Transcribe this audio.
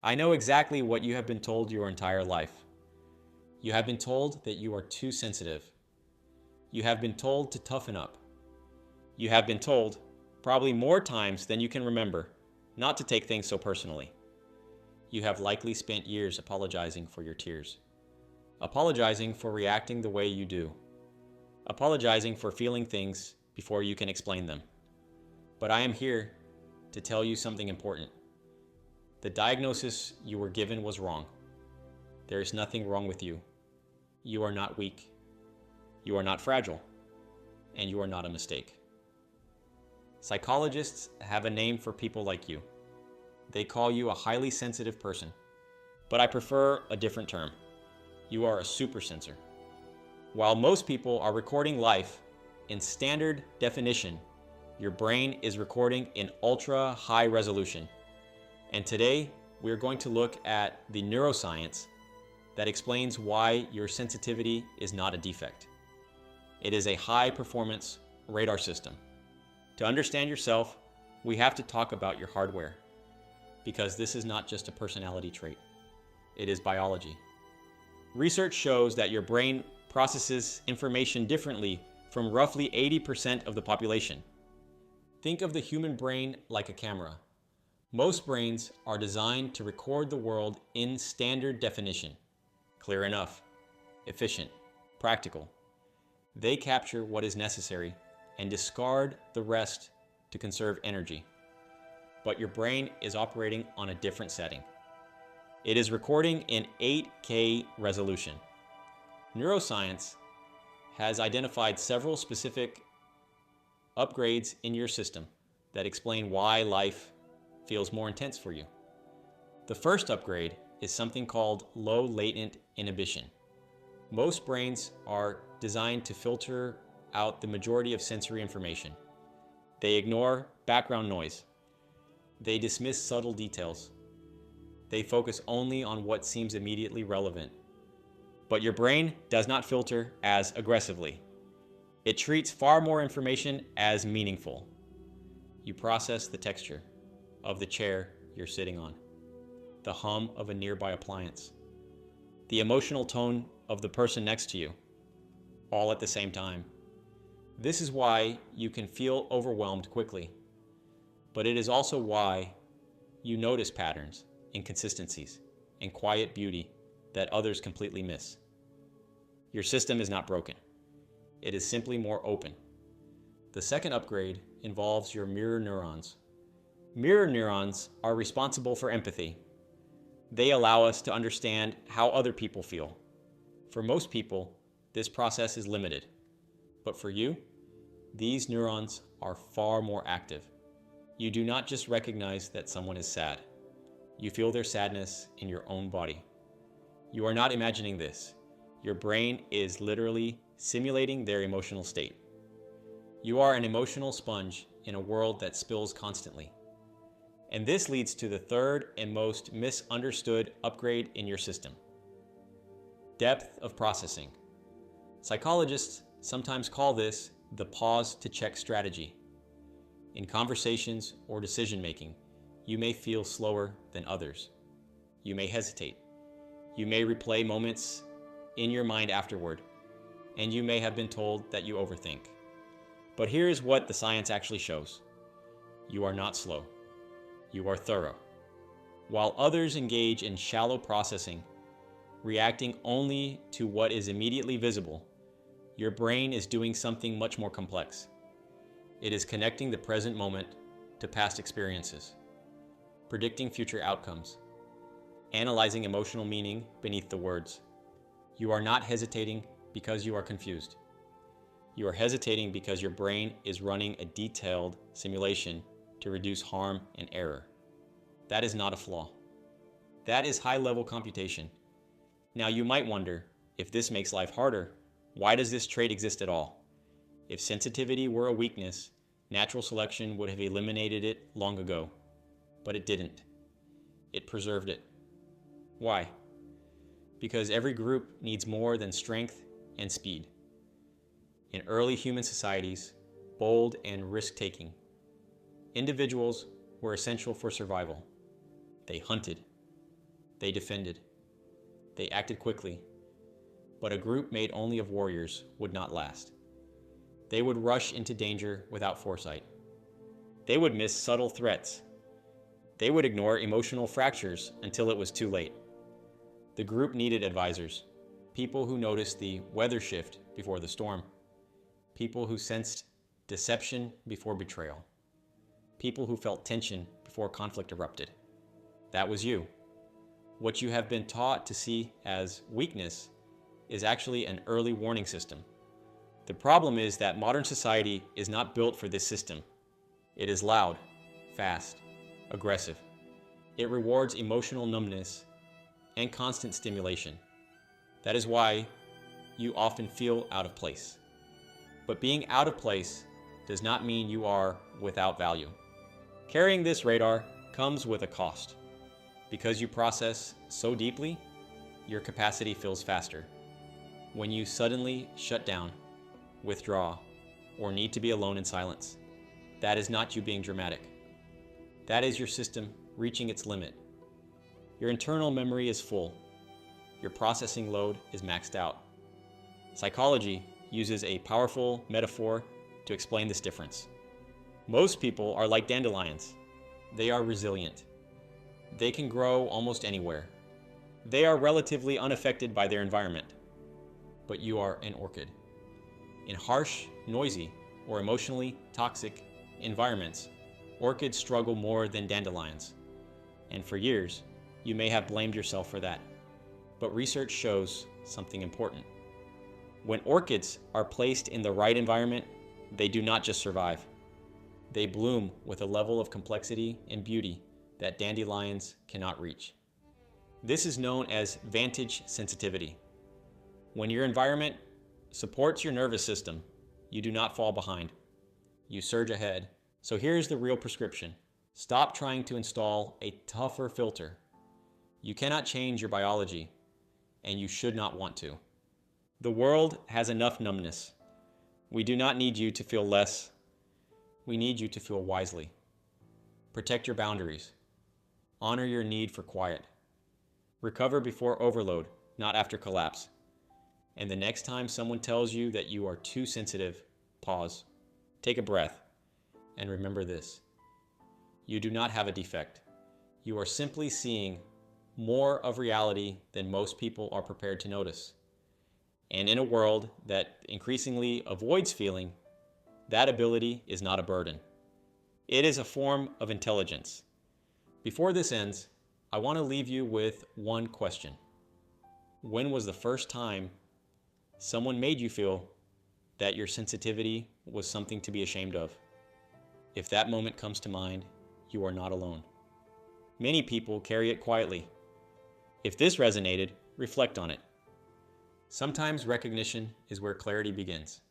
I know exactly what you have been told your entire life. You have been told that you are too sensitive. You have been told to toughen up. You have been told, probably more times than you can remember, not to take things so personally. You have likely spent years apologizing for your tears, apologizing for reacting the way you do, apologizing for feeling things before you can explain them. But I am here to tell you something important. The diagnosis you were given was wrong. There is nothing wrong with you. You are not weak. You are not fragile. And you are not a mistake. Psychologists have a name for people like you. They call you a highly sensitive person. But I prefer a different term. You are a super sensor. While most people are recording life in standard definition, your brain is recording in ultra high resolution. And today, we're going to look at the neuroscience that explains why your sensitivity is not a defect. It is a high-performance radar system. To understand yourself, we have to talk about your hardware, because this is not just a personality trait. It is biology. Research shows that your brain processes information differently from roughly 80% of the population. Think of the human brain like a camera. Most brains are designed to record the world in standard definition. Clear enough, efficient, practical. They capture what is necessary and discard the rest to conserve energy. But your brain is operating on a different setting. It is recording in 8K resolution. Neuroscience has identified several specific upgrades in your system that explain why life feels more intense for you. The first upgrade is something called low latent inhibition. Most brains are designed to filter out the majority of sensory information. They ignore background noise. They dismiss subtle details. They focus only on what seems immediately relevant. But your brain does not filter as aggressively. It treats far more information as meaningful. You process the texture of the chair you're sitting on, the hum of a nearby appliance, the emotional tone of the person next to you, all at the same time. This is why you can feel overwhelmed quickly, but it is also why you notice patterns, inconsistencies, and quiet beauty that others completely miss. Your system is not broken. It is simply more open. The second upgrade involves your mirror neurons. Mirror neurons are responsible for empathy. They allow us to understand how other people feel. For most people, this process is limited. But for you, these neurons are far more active. You do not just recognize that someone is sad. You feel their sadness in your own body. You are not imagining this. Your brain is literally simulating their emotional state. You are an emotional sponge in a world that spills constantly. And this leads to the third and most misunderstood upgrade in your system: depth of processing. Psychologists sometimes call this the pause to check strategy. In conversations or decision making, you may feel slower than others. You may hesitate. You may replay moments in your mind afterward, and you may have been told that you overthink. But here is what the science actually shows. You are not slow. You are thorough. While others engage in shallow processing, reacting only to what is immediately visible, your brain is doing something much more complex. It is connecting the present moment to past experiences, predicting future outcomes, analyzing emotional meaning beneath the words. You are not hesitating because you are confused. You are hesitating because your brain is running a detailed simulation to reduce harm and error. That is not a flaw. That is high-level computation. Now you might wonder, if this makes life harder, why does this trait exist at all? If sensitivity were a weakness, natural selection would have eliminated it long ago. But it didn't. It preserved it. Why? Because every group needs more than strength and speed. In early human societies, bold and risk-taking, individuals were essential for survival. They hunted, They defended. They acted quickly. But a group made only of warriors would not last. They would rush into danger without foresight. They would miss subtle threats. They would ignore emotional fractures until it was too late. The group needed advisors, people who noticed the weather shift before the storm, people who sensed deception before betrayal, people who felt tension before conflict erupted. That was you. What you have been taught to see as weakness is actually an early warning system. The problem is that modern society is not built for this system. It is loud, fast, aggressive. It rewards emotional numbness and constant stimulation. That is why you often feel out of place. But being out of place does not mean you are without value. Carrying this radar comes with a cost. Because you process so deeply, your capacity fills faster. When you suddenly shut down, withdraw, or need to be alone in silence, that is not you being dramatic. That is your system reaching its limit. Your internal memory is full. Your processing load is maxed out. Psychology uses a powerful metaphor to explain this difference. Most people are like dandelions. They are resilient. They can grow almost anywhere. They are relatively unaffected by their environment. But you are an orchid. In harsh, noisy, or emotionally toxic environments, orchids struggle more than dandelions. And for years, you may have blamed yourself for that. But research shows something important. When orchids are placed in the right environment, they do not just survive. They bloom with a level of complexity and beauty that dandelions cannot reach. This is known as vantage sensitivity. When your environment supports your nervous system, you do not fall behind. You surge ahead. So here's the real prescription. Stop trying to install a tougher filter. You cannot change your biology, and you should not want to. The world has enough numbness. We do not need you to feel less. We need you to feel wisely. Protect your boundaries. Honor your need for quiet. Recover before overload, not after collapse. And the next time someone tells you that you are too sensitive, pause, take a breath, and remember this. You do not have a defect. You are simply seeing more of reality than most people are prepared to notice. And in a world that increasingly avoids feeling, that ability is not a burden. It is a form of intelligence. Before this ends, I want to leave you with one question. When was the first time someone made you feel that your sensitivity was something to be ashamed of? If that moment comes to mind, you are not alone. Many people carry it quietly. If this resonated, reflect on it. Sometimes recognition is where clarity begins.